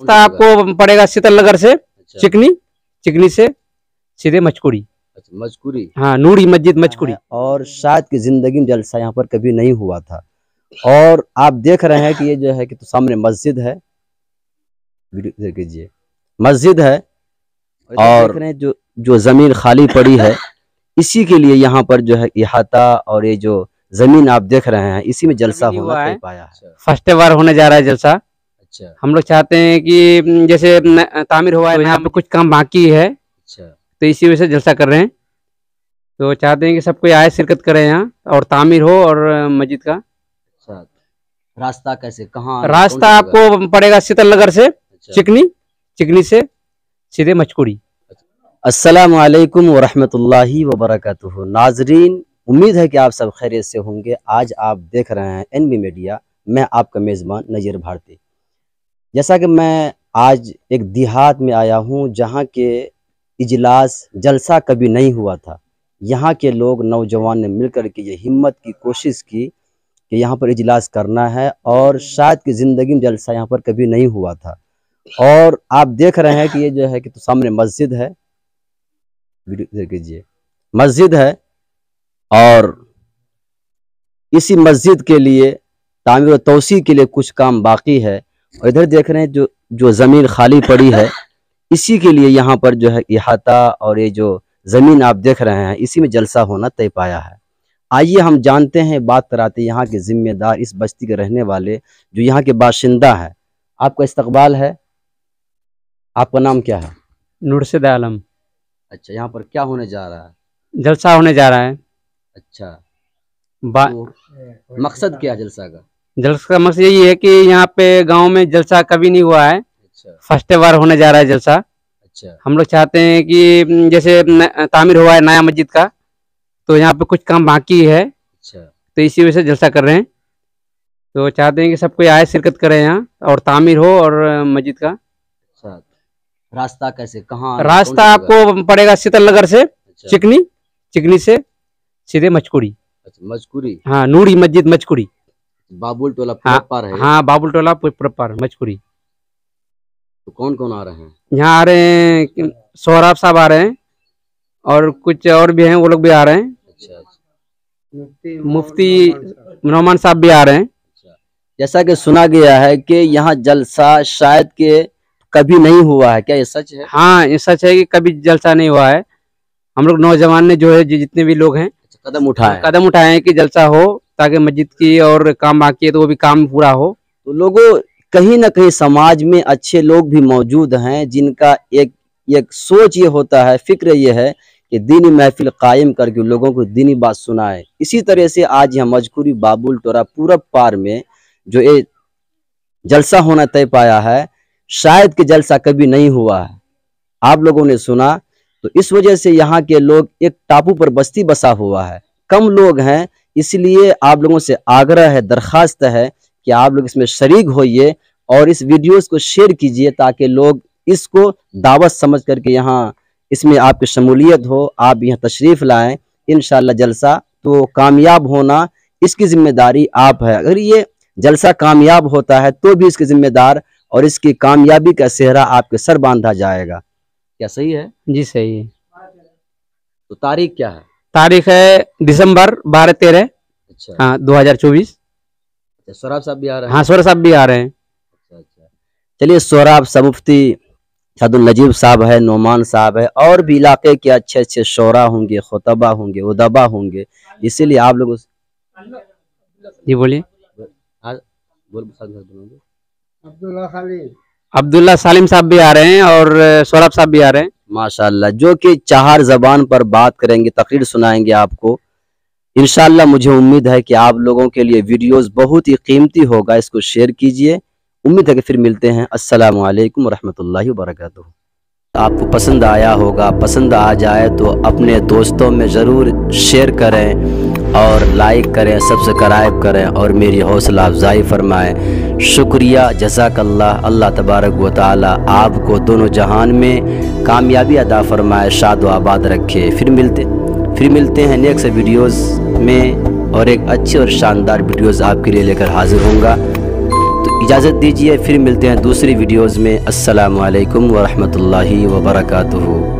रास्ता आपको पड़ेगा शीतल नगर से चिकनी से सीधे मचकुड़ी। अच्छा, मजकूरी। हाँ, नूरी मस्जिद मचकुड़ी। और शायद की जिंदगी में जलसा यहाँ पर कभी नहीं हुआ था। और आप देख रहे हैं कि ये जो है कि तो सामने मस्जिद है, वीडियो देख लीजिए, मस्जिद है और देख रहे हैं जो जमीन खाली पड़ी है, इसी के लिए यहाँ पर जो है इहाता और ये जो जमीन आप देख रहे हैं इसी में जलसा होना तय पाया है। फर्स्ट बार होने जा रहा है जलसा। अच्छा, हम लोग चाहते हैं कि जैसे तामीर हुआ है तो यहाँ पे कुछ काम बाकी है। अच्छा, तो इसी वजह से जलसा कर रहे हैं। तो चाहते हैं कि सब कोई आए, शिरकत करें यहाँ और तामीर हो और मस्जिद का। अच्छा, रास्ता कैसे, कहाँ? रास्ता आपको पड़ेगा शीतल नगर से चिकनी से सीधे मचकुड़ी। अस्सलामु अलैकुम व रहमतुल्लाहि व बरकातुहू। नाजरीन, उम्मीद है कि आप सब खैरियत से होंगे। आज आप देख रहे हैं एनबी मीडिया, मैं आपका मेज़बान नज़ीर भारती। जैसा कि मैं आज एक देहात में आया हूं जहां के इजलास जलसा कभी नहीं हुआ था। यहां के लोग नौजवान ने मिलकर के ये हिम्मत की कोशिश की कि यहाँ पर इजलास करना है और शायद की ज़िंदगी में जलसा यहाँ पर कभी नहीं हुआ था। और आप देख रहे हैं कि ये जो है कि तो सामने मस्जिद है, वीडियो देख लीजिए, मस्जिद है और इसी मस्जिद के लिए तामीर और तौसी के लिए कुछ काम बाकी है। और इधर देख रहे हैं जो ज़मीन खाली पड़ी है, इसी के लिए यहाँ पर जो है इहाता और ये जो ज़मीन आप देख रहे हैं इसी में जलसा होना तय पाया है। आइए हम जानते हैं, बात कराते हैं यहाँ के ज़िम्मेदार, इस बस्ती के रहने वाले जो यहाँ के बाशिंदा है। आपका इस्तकबाल है, आपका नाम क्या है? नूरशिद आलम। अच्छा, यहाँ पर क्या होने जा रहा है? जलसा होने जा रहा है। अच्छा, तो मकसद क्या है जलसा का? जलसा का मकसद यही है कि यहाँ पे गांव में जलसा कभी नहीं हुआ है। अच्छा, फर्स्ट बार होने जा रहा है जलसा। अच्छा, हम लोग चाहते हैं कि जैसे तामीर हुआ है नया मस्जिद का, तो यहाँ पे कुछ काम बाकी है। अच्छा, तो इसी वजह से जलसा कर रहे हैं। तो चाहते हैं कि सब कोई आए, शिरकत करें यहाँ और तामीर हो और मस्जिद का। अच्छा, रास्ता कैसे, कहाँ? रास्ता आपको पड़ेगा शीतल नगर से चिकनी से सीधे मचकुड़ी। अच्छा, मजकूरी। हाँ, नूरी मस्जिद मचकुड़ी। बाबुल टोला पर है। हाँ, बाबुल टोला पर मचकुड़ी। तो कौन कौन आ रहे हैं? यहाँ आ रहे हैं सोहराब साहब आ रहे हैं और कुछ और भी हैं, वो लोग भी आ रहे हैं। अच्छा, मुफ्ती नौमान साहब भी आ रहे हैं। अच्छा, जैसा कि सुना गया है कि यहाँ जलसा शायद के कभी नहीं हुआ है, क्या ये सच है? हाँ, ये सच है कि कभी जलसा नहीं हुआ है। हम लोग नौजवान ने जो है जितने भी लोग हैं कदम उठाए हैं कि जलसा हो, ताकि मस्जिद की और काम बाकी है तो वो भी काम पूरा हो। तो लोगों, कहीं ना कहीं समाज में अच्छे लोग भी मौजूद हैं जिनका एक सोच ये होता है, फिक्र ये है कि दीनी महफिल कायम करके लोगों को दीनी बात सुनाए। इसी तरह से आज यहाँ मजकूरी बाबुल टोरा पूरब पार में जो ये जलसा होना तय पाया है, शायद कि जलसा कभी नहीं हुआ है। आप लोगों ने सुना, तो इस वजह से यहाँ के लोग, एक टापू पर बस्ती बसा हुआ है, कम लोग हैं, इसलिए आप लोगों से आग्रह है, दरखास्त है कि आप लोग इसमें शरीक होइए और इस वीडियोस को शेयर कीजिए ताकि लोग इसको दावत समझ करके यहाँ इसमें आपकी शमूलियत हो, आप यहाँ तशरीफ़ लाएं। इंशाअल्लाह जलसा तो कामयाब होना इसकी ज़िम्मेदारी आप है। अगर ये जलसा कामयाब होता है तो भी इसके ज़िम्मेदार और इसकी कामयाबी का सेहरा आपके सर बांधा जाएगा। क्या सही है? जी सही है। तो तारीख क्या है? तारीख है दिसंबर 12-13। अच्छा, हाँ, 2024। सोहराब साहब भी आ रहे हैं? हाँ, सोहराब साहब भी आ रहे हैं। अच्छा, अच्छा, चलिए, सोहराब साहब, मुफ्ती शादुल नजीब साहब है, नौमान साहब है, और भी इलाके के अच्छे अच्छे शोरा होंगे, खुतबा होंगे, उदबा होंगे, इसीलिए आप लोग जी बोलिए। अब्दुल्ला सालिम साहब भी आ रहे हैं और सोहराब साहब भी आ रहे हैं। माशाअल्लाह, जो कि 4 ज़बान पर बात करेंगे, तकरीर सुनाएंगे आपको। इंशाअल्लाह मुझे उम्मीद है कि आप लोगों के लिए वीडियोस बहुत ही कीमती होगा, इसको शेयर कीजिए। उम्मीद है कि फिर मिलते हैं। अस्सलामु अलैकुम रहमतुल्लाहि व बरकातुहू। आपको पसंद आया होगा, पसंद आ जाए तो अपने दोस्तों में ज़रूर शेयर करें और लाइक करें, सब्सक्राइब करें और मेरी हौसला अफजाई फरमाएं। शुक्रिया, जज़ाकल्लाह। अल्लाह तबारक व तआला आपको दोनों जहान में कामयाबी अदा फरमाए, शाद व आबाद रखे। फिर मिलते हैं नेक्स्ट वीडियोज़ में और एक अच्छी और शानदार वीडियोज़ आपके लिए लेकर हाजिर होऊंगा। तो इजाज़त दीजिए, फिर मिलते हैं दूसरी वीडियोज़ में। अस्सलामु अलैकुम व रहमतुल्लाहि व बरकातुहू।